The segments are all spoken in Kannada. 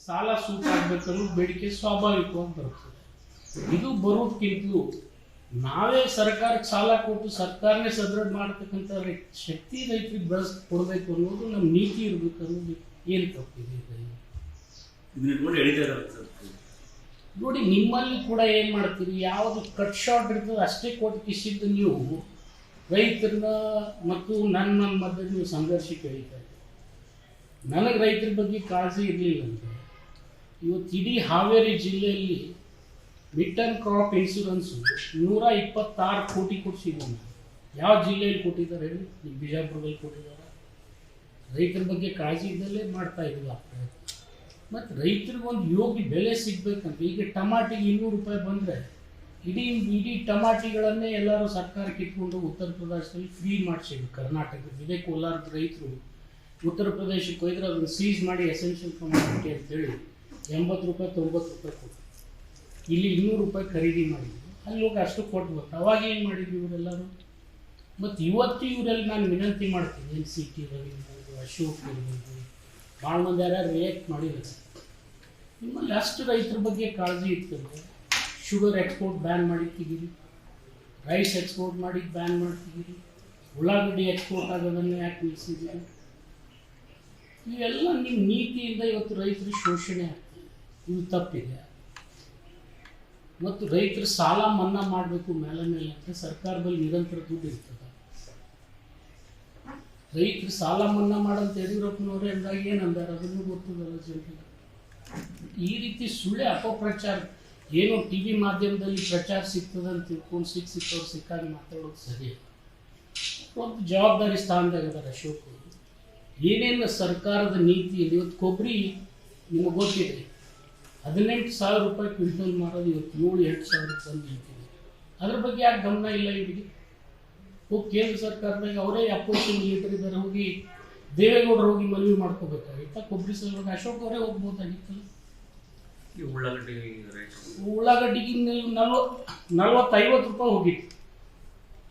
ಸಾಲ ಸೂಟ್ ಆಗಬೇಕನ್ನೋ ಬೇಡಿಕೆ ಸ್ವಾಭಾವಿಕವಾಗಿ ಬರ್ತದೆ. ಇದು ಬರೋದಕ್ಕಿಂತಲೂ ನಾವೇ ಸರ್ಕಾರಕ್ಕೆ ಸಾಲ ಕೊಟ್ಟು ಸರ್ಕಾರನೇ ಸದೃಢ ಮಾಡ್ತಕ್ಕಂಥ ಶಕ್ತಿ ರೈತರಿಗೆ ಕೊಡಬೇಕು ಅನ್ನೋದು ನಮ್ಮ ನೀತಿ ಇರಬೇಕು ಅನ್ನೋದು ಏನು ತಪ್ಪಿದೆ. ನೋಡಿ, ನಿಮ್ಮಲ್ಲಿ ಕೂಡ ಏನು ಮಾಡ್ತೀರಿ, ಯಾವುದು ಕಟ್ ಶಾರ್ಟ್ ಇರ್ತದೆ ಅಷ್ಟೇ ಕೊಟ್ಟು ಕಿಸಿದ್ದು ನೀವು ರೈತರನ್ನ ಮತ್ತು ನನ್ನ ಮಧ್ಯೆ ನೀವು ಸಂಘರ್ಷಕ್ಕೆ ಎಳಿತಾ ಇದ್ದೀರಿ. ನನಗೆ ರೈತರ ಬಗ್ಗೆ ಕಾಳಜಿ ಇರಲಿಲ್ಲ ಅಂದರೆ ಇವತ್ತು ಇಡೀ ಹಾವೇರಿ ಜಿಲ್ಲೆಯಲ್ಲಿ ಮಿಡ್ ಟರ್ಮ್ ಕ್ರಾಪ್ ಇನ್ಶೂರೆನ್ಸು 126 ಕೋಟಿ ಕೊಡಿಸಿದ್ದೀನಿ. ಯಾವ ಜಿಲ್ಲೆಯಲ್ಲಿ ಕೊಟ್ಟಿದ್ದಾರೆ ಹೇಳಿ? ನೀವು ಬಿಜಾಪುರದಲ್ಲಿ ಕೊಟ್ಟಿದ್ದಾರೆ. ರೈತರ ಬಗ್ಗೆ ಕಾಳಜಿ ಇದ್ದಲ್ಲೇ ಮಾಡ್ತಾ ಇದ್ದಿಲ್ಲ. ಮತ್ತು ರೈತರಿಗೊಂದು ಯೋಗ್ಯ ಬೆಲೆ ಸಿಗ್ಬೇಕಂತ ಈಗ ಟಮಾಟಿಗೆ 200 ರೂಪಾಯಿ ಬಂದರೆ ಇಡೀ ಟಮಾಟಿಗಳನ್ನೇ ಎಲ್ಲರೂ ಸರ್ಕಾರಕ್ಕೆ ಇಟ್ಕೊಂಡು ಉತ್ತರ ಪ್ರದೇಶದಲ್ಲಿ ಫ್ರೀ ಮಾಡಿಸಿದ್ರು. ಕರ್ನಾಟಕದ ಇದೇ ಕೋಲಾರದ ರೈತರು ಉತ್ತರ ಪ್ರದೇಶಕ್ಕೆ ಹೋದ್ರೆ ಅದನ್ನು ಸೀಸ್ ಮಾಡಿ ಎಸೆನ್ಷಿಯಲ್ ಕಮಾಡಿಟಿ ಅಂತೇಳಿ 80 ರೂಪಾಯಿ 90 ರೂಪಾಯಿ ಕೊಟ್ಟು ಇಲ್ಲಿ 200 ರೂಪಾಯಿ ಖರೀದಿ ಮಾಡಿದ್ರು. ಅಲ್ಲಿ ಹೋಗಿ ಅಷ್ಟು ಕೊಟ್ಟು ಬರ್ತಾರೆ. ಅವಾಗ ಏನು ಮಾಡಿದ್ರು ಇವರೆಲ್ಲರೂ. ಮತ್ತು ಇವತ್ತು ಇವರೆಲ್ಲ ನಾನು ವಿನಂತಿ ಮಾಡ್ತೀನಿ, NCT ರವಿ ಇರ್ಬೋದು, ಅಶೋಕ್ ಇರ್ಬೋದು, ಭಾಳ ಮಂದಿ ಯಾರ್ಯಾರು ರಿಯಾಕ್ಟ್ ಮಾಡಿದ್ದಾರೆ. ನಿಮ್ಮಲ್ಲಿ ಅಷ್ಟು ರೈತರ ಬಗ್ಗೆ ಕಾಳಜಿ ಇರ್ತದೆ. ಶುಗರ್ ಎಕ್ಸ್ಪೋರ್ಟ್ ಬ್ಯಾನ್ ಮಾಡಿ ತೆಗೀರಿ, ರೈಸ್ ಎಕ್ಸ್ಪೋರ್ಟ್ ಮಾಡಿ ಬ್ಯಾನ್ ಮಾಡಿ ತೆಗೀರಿ, ಉಳ್ಳಾಗಡ್ಡಿ ಎಕ್ಸ್ಪೋರ್ಟ್ ಆಗೋದನ್ನು ಯಾಕೆ ನಿಲ್ಲಿಸಿದ್ದೀರಿ? ಇವೆಲ್ಲ ನಿಮ್ಮ ನೀತಿಯಿಂದ ಇವತ್ತು ರೈತರು ಶೋಷಣೆ ಆಗ್ತದೆ. ಇದು ತಪ್ಪಿದೆ. ಮತ್ತು ರೈತರು ಸಾಲ ಮನ್ನಾ ಮಾಡಬೇಕು ಮೇಲೆ ಅಂತ ಸರ್ಕಾರದಲ್ಲಿ ನಿರಂತರ ದುಡ್ಡು ಇರ್ತದೆ. ರೈತರು ಸಾಲ ಮನ್ನಾ ಮಾಡಂತ ಯಡಿಯೂರಪ್ಪನವರೇ ಅಂದಾಗ ಏನಂದಾರ ಅದನ್ನು ಗೊತ್ತದಲ್ಲ ಜನರಿಗೆ. ಈ ರೀತಿ ಸುಳ್ಳೆ ಅಪಪ್ರಚಾರ ಏನೋ TV ಮಾಧ್ಯಮದಲ್ಲಿ ಪ್ರಚಾರ ಸಿಗ್ತದೆ ಅಂತ ತಿಳ್ಕೊಂಡು ಸಿಕ್ಕವ್ರು ಸಿಕ್ಕಾಗಿ ಮಾತಾಡೋದು ಸರಿ. ಒಂದು ಜವಾಬ್ದಾರಿ ಸ್ಥಾನದಾಗ ಅದಾರ ಅಶೋಕ್. ಏನೇನು ಸರ್ಕಾರದ ನೀತಿಯಲ್ಲಿ ಇವತ್ತು ಕೊಬ್ಬರಿ ನಿಮಗೆ ಗೊತ್ತಿದೆ 18,000 ರೂಪಾಯಿ ಕ್ವಿಂಟಲ್ ಮಾರೋದು ಇವತ್ತು 7-8 ಸಾವಿರ ತಂದು ನಿಂತಿದೆ. ಅದ್ರ ಬಗ್ಗೆ ಯಾಕೆ ಗಮನ ಇಲ್ಲ ಇವರಿಗೆ? ಹೋಗಿ ಕೇಂದ್ರ ಸರ್ಕಾರದಾಗ ಅವರೇ ಅಪೋಸಿಷನ್ ಲೀಡರ್ ಇದ್ದಾರೆ, ಹೋಗಿ ದೇವೇಗೌಡರು ಹೋಗಿ ಮನವಿ ಮಾಡ್ಕೋಬೇಕಾಗಿತ್ತ. ಕೊಬ್ಬರಿ ಸಲುವಾಗಿ ಅಶೋಕ್ ಅವರೇ ಹೋಗ್ಬೋದಾಗಿತ್ತಲ್ಲ. ಉಳ್ಳಾಗಡ್ಡಿಗೆ 40-50 ರೂಪಾಯಿ ಹೋಗಿತ್ತು.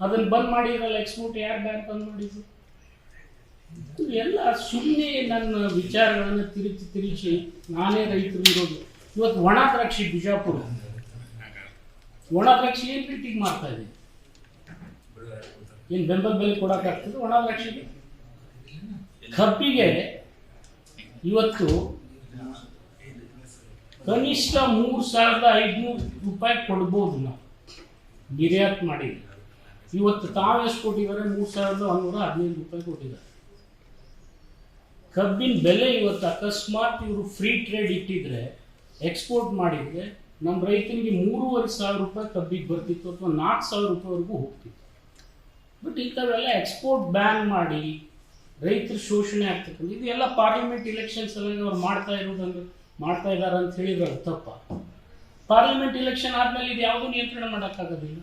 ಅದನ್ನು ಬಂದ್ ಮಾಡಿದ್ರಲ್ಲ ಎಕ್ಸ್ಪೋರ್ಟ್. ಯಾರು ಬ್ಯಾನ್ ಬಂದ್ ಮಾಡಿದ್ರು? ಎಲ್ಲ ಸುಮ್ಮನೆ ನನ್ನ ವಿಚಾರಗಳನ್ನು ತಿರುಚಿ ನಾನೇ ರೈತರು ಇರೋದು. ಇವತ್ತು ಒಣ ದ್ರಾಕ್ಷಿ ಬಿಜಾಪುರ ಒಣ ದ್ರಾಕ್ಷಿ ಏನು ರೇಟಿಗೆ ಮಾಡ್ತಾ ಇದೆ? ಏನು ಬೆಂಬಲ ಬೆಲೆ ಕೊಡೋಕ್ಕಾಗ್ತದೆ ಒಣ ದ್ರಾಕ್ಷಿಗೆ? ಕಬ್ಬಿಗೆ ಇವತ್ತು ಕನಿಷ್ಠ 3,500 ರೂಪಾಯಿ ಕೊಡ್ಬೋದು ನಾವು ನಿರ್ಯಾತ್ ಮಾಡಿ. ಇವತ್ತು ತಾವೆಷ್ಟು ಕೊಟ್ಟಿದ್ದಾರೆ? 3,115 ರೂಪಾಯಿ ಕೊಟ್ಟಿದ್ದಾರೆ. ಕಬ್ಬಿನ ಬೆಲೆ ಇವತ್ತು ಅಕಸ್ಮಾತ್ ಇವರು ಫ್ರೀ ಟ್ರೇಡ್ ಇಟ್ಟಿದ್ರೆ ಎಕ್ಸ್ಪೋರ್ಟ್ ಮಾಡಿದರೆ ನಮ್ಮ ರೈತನಿಗೆ 3,500 ರೂಪಾಯಿ ಕಬ್ಬಿಗೆ ಬರ್ತಿತ್ತು, ಅಥವಾ 4,000 ರೂಪಾಯಿವರೆಗೂ ಹೋಗ್ತಿತ್ತು. ಬಟ್ ಇಂಥವೆಲ್ಲ ಎಕ್ಸ್ಪೋರ್ಟ್ ಬ್ಯಾನ್ ಮಾಡಿ ರೈತರು ಶೋಷಣೆ ಆಗ್ತಕ್ಕಂಥ ಇದೆಲ್ಲ ಪಾರ್ಲಿಮೆಂಟ್ ಇಲೆಕ್ಷನ್ಸ್ ಎಲ್ಲ ಅವ್ರು ಮಾಡ್ತಾ ಇದ್ದಾರೆ ಅಂತ ಹೇಳಿದ್ರೆ ತಪ್ಪ. ಪಾರ್ಲಿಮೆಂಟ್ ಇಲೆಕ್ಷನ್ ಆದಮೇಲೆ ಇದು ಯಾವುದೂ ನಿಯಂತ್ರಣ ಮಾಡೋಕ್ಕಾಗೋದಿಲ್ಲ.